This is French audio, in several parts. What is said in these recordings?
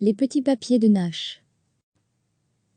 Les petits papiers de Nash.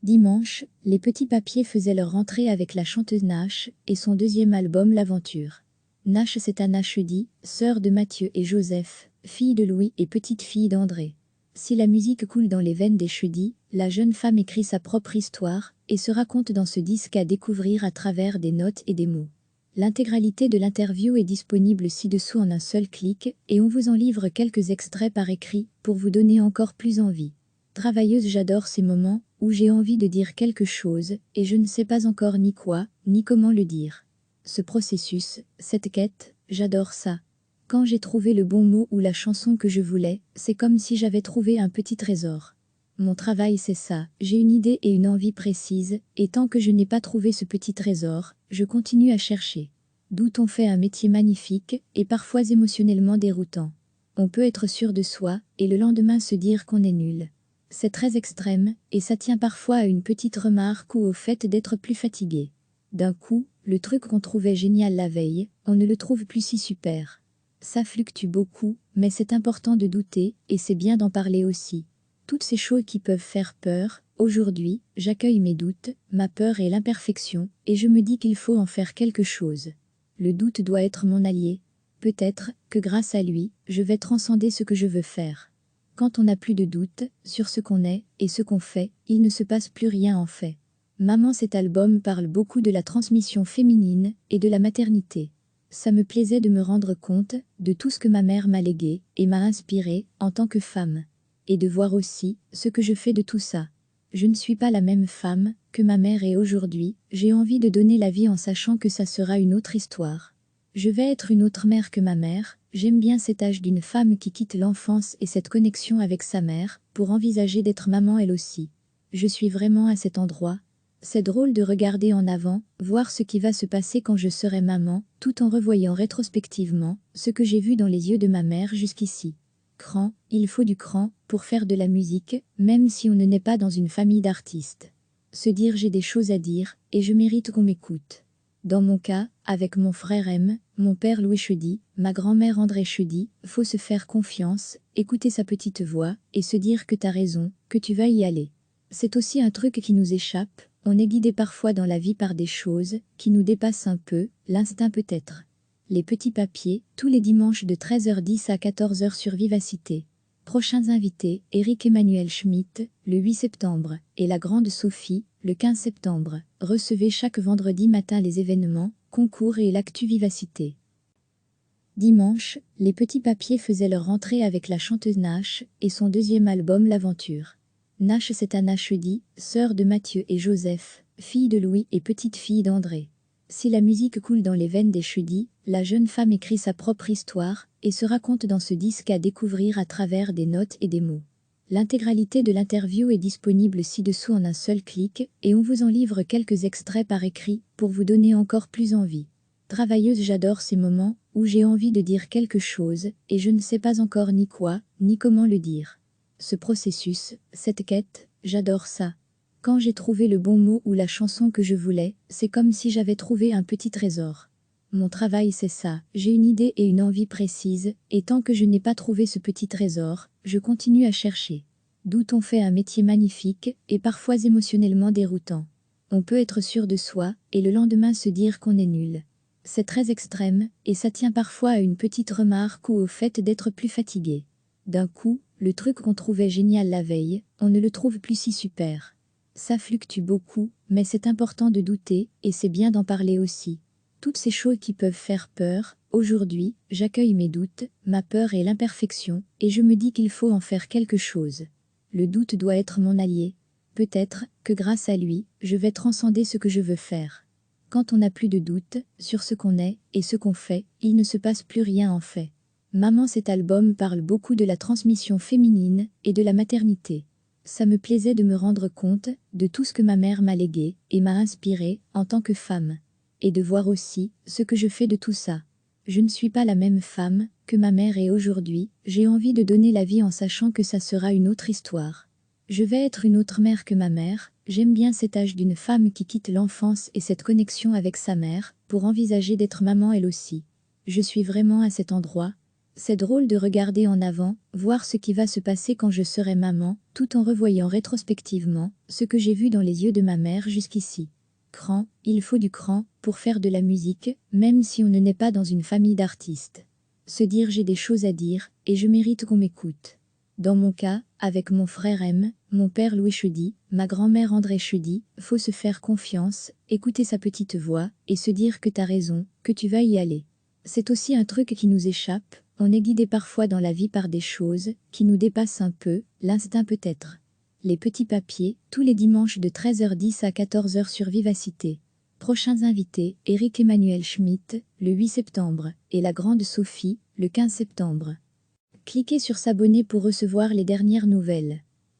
Dimanche, les petits papiers faisaient leur rentrée avec la chanteuse Nash et son deuxième album L'Aventure. Nash, c'est Anna Chedy, sœur de Mathieu et Joseph, fille de Louis et petite-fille d'André. Si la musique coule dans les veines des Chedy, la jeune femme écrit sa propre histoire et se raconte dans ce disque à découvrir à travers des notes et des mots. L'intégralité de l'interview est disponible ci-dessous en un seul clic et on vous en livre quelques extraits par écrit pour vous donner encore plus envie. Travailleuse, j'adore ces moments où j'ai envie de dire quelque chose et je ne sais pas encore ni quoi, ni comment le dire. Ce processus, cette quête, j'adore ça. Quand j'ai trouvé le bon mot ou la chanson que je voulais, c'est comme si j'avais trouvé un petit trésor. Mon travail, c'est ça, j'ai une idée et une envie précise, et tant que je n'ai pas trouvé ce petit trésor, je continue à chercher. D'où on fait un métier magnifique, et parfois émotionnellement déroutant. On peut être sûr de soi, et le lendemain se dire qu'on est nul. C'est très extrême, et ça tient parfois à une petite remarque ou au fait d'être plus fatigué. D'un coup, le truc qu'on trouvait génial la veille, on ne le trouve plus si super. Ça fluctue beaucoup, mais c'est important de douter, et c'est bien d'en parler aussi. Toutes ces choses qui peuvent faire peur, aujourd'hui, j'accueille mes doutes, ma peur et l'imperfection, et je me dis qu'il faut en faire quelque chose. Le doute doit être mon allié. Peut-être que grâce à lui, je vais transcender ce que je veux faire. Quand on n'a plus de doute sur ce qu'on est et ce qu'on fait, il ne se passe plus rien en fait. Maman, cet album parle beaucoup de la transmission féminine et de la maternité. Ça me plaisait de me rendre compte de tout ce que ma mère m'a légué et m'a inspiré en tant que femme. Et de voir aussi ce que je fais de tout ça. Je ne suis pas la même femme que ma mère et aujourd'hui, j'ai envie de donner la vie en sachant que ça sera une autre histoire. Je vais être une autre mère que ma mère, j'aime bien cet âge d'une femme qui quitte l'enfance et cette connexion avec sa mère, pour envisager d'être maman elle aussi. Je suis vraiment à cet endroit. C'est drôle de regarder en avant, voir ce qui va se passer quand je serai maman, tout en revoyant rétrospectivement ce que j'ai vu dans les yeux de ma mère jusqu'ici. Cran, il faut du cran pour faire de la musique, même si on ne naît pas dans une famille d'artistes. Se dire j'ai des choses à dire, et je mérite qu'on m'écoute. Dans mon cas, avec mon frère M, mon père Louis Chedy, ma grand-mère André Chedy, faut se faire confiance, écouter sa petite voix, et se dire que t'as raison, que tu vas y aller. C'est aussi un truc qui nous échappe, on est guidé parfois dans la vie par des choses qui nous dépassent un peu, l'instinct peut-être. Les petits papiers, tous les dimanches de 13h10 à 14h sur Vivacité. Prochains invités, Éric Emmanuel Schmitt, le 8 septembre, et la grande Sophie, le 15 septembre. Recevez chaque vendredi matin les événements, concours et l'actu Vivacité. Dimanche, les petits papiers faisaient leur rentrée avec la chanteuse Nash et son deuxième album L'Aventure. Nash, c'est Anna Chedy, sœur de Mathieu et Joseph, fille de Louis et petite-fille d'André. Si la musique coule dans les veines des Chedy, la jeune femme écrit sa propre histoire et se raconte dans ce disque à découvrir à travers des notes et des mots. L'intégralité de l'interview est disponible ci-dessous en un seul clic et on vous en livre quelques extraits par écrit pour vous donner encore plus envie. Travailleuse, j'adore ces moments où j'ai envie de dire quelque chose et je ne sais pas encore ni quoi, ni comment le dire. Ce processus, cette quête, j'adore ça. Quand j'ai trouvé le bon mot ou la chanson que je voulais, c'est comme si j'avais trouvé un petit trésor. Mon travail, c'est ça, j'ai une idée et une envie précise, et tant que je n'ai pas trouvé ce petit trésor, je continue à chercher. D'où on fait un métier magnifique, et parfois émotionnellement déroutant. On peut être sûr de soi, et le lendemain se dire qu'on est nul. C'est très extrême, et ça tient parfois à une petite remarque ou au fait d'être plus fatigué. D'un coup, le truc qu'on trouvait génial la veille, on ne le trouve plus si super. Ça fluctue beaucoup, mais c'est important de douter, et c'est bien d'en parler aussi. Toutes ces choses qui peuvent faire peur, aujourd'hui, j'accueille mes doutes, ma peur et l'imperfection, et je me dis qu'il faut en faire quelque chose. Le doute doit être mon allié. Peut-être que grâce à lui, je vais transcender ce que je veux faire. Quand on n'a plus de doute sur ce qu'on est et ce qu'on fait, il ne se passe plus rien en fait. Maman, cet album parle beaucoup de la transmission féminine et de la maternité. Ça me plaisait de me rendre compte de tout ce que ma mère m'a légué et m'a inspiré en tant que femme. Et de voir aussi ce que je fais de tout ça. Je ne suis pas la même femme que ma mère et aujourd'hui, j'ai envie de donner la vie en sachant que ça sera une autre histoire. Je vais être une autre mère que ma mère, j'aime bien cet âge d'une femme qui quitte l'enfance et cette connexion avec sa mère, pour envisager d'être maman elle aussi. Je suis vraiment à cet endroit. C'est drôle de regarder en avant, voir ce qui va se passer quand je serai maman, tout en revoyant rétrospectivement ce que j'ai vu dans les yeux de ma mère jusqu'ici. Cran, il faut du cran pour faire de la musique, même si on ne naît pas dans une famille d'artistes. Se dire j'ai des choses à dire, et je mérite qu'on m'écoute. Dans mon cas, avec mon frère M, mon père Louis Chedy, ma grand-mère André Chedy, faut se faire confiance, écouter sa petite voix, et se dire que t'as raison, que tu vas y aller. C'est aussi un truc qui nous échappe, on est guidé parfois dans la vie par des choses qui nous dépassent un peu, l'instinct peut-être. Les petits papiers, tous les dimanches de 13h10 à 14h sur Vivacité. Prochains invités, Éric Emmanuel Schmitt, le 8 septembre, et la grande Sophie, le 15 septembre. Cliquez sur s'abonner pour recevoir les dernières nouvelles.